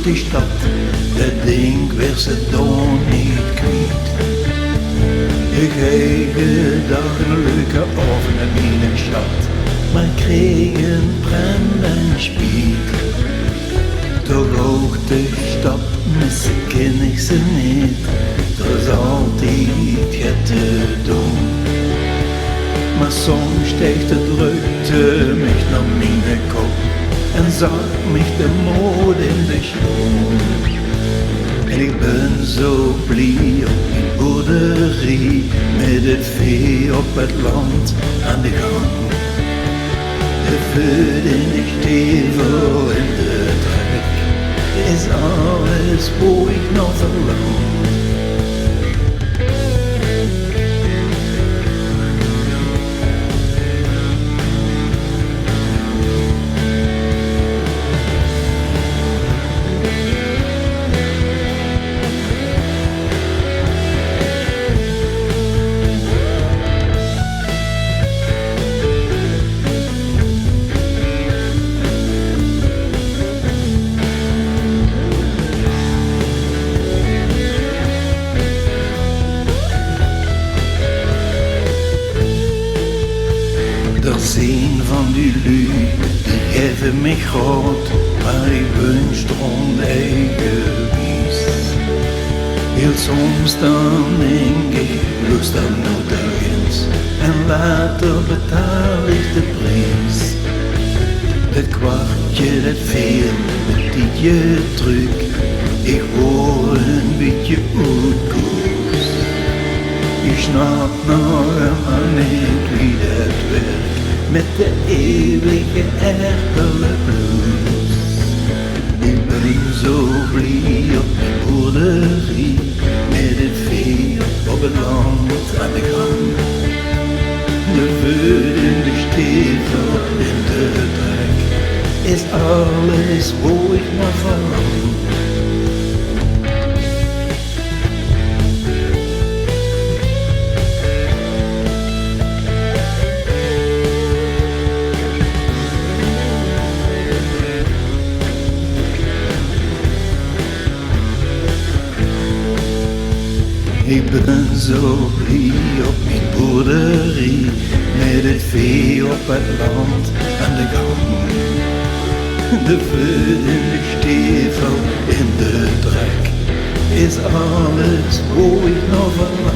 die stad, dat ding werd ze dan niet kwijt. Ik kreeg dag een leuke avond met mijn schat, maar kreeg een brand en spiet. Toch ook de stad missen ken ik ze niet, er is altijd het te doen. Maar soms steekt de drukte mich naar mijn kop en zag mich de moed in de schoen. En ik ben zo blij op mijn boerderie, met het vee op het land aan de gang. De voeding is stevig in de trek, is alles waar ik nog verlang. Er zijn van die lui, die geven mij groot, maar ik wens om eigen wies. Heel soms dan denk ik, lust dan nog ergens, en later betaal ik de prijs. Het kwartje dat veel, met die je druk, ik word een beetje uitkoers. Ik snap nog helemaal niet wie dat werkt, met de eeuwige erkele blues. Ik ben zo blij op mijn boerderie, met het vee op het land aan de gang. De voeding, de stevel in de trek, is alles waar ik naar verlang. Ik ben zo blij op mijn boerderie, met het vee op het land aan de gang. De voeding, de stevel in de trek, is alles waar ik nog verlang.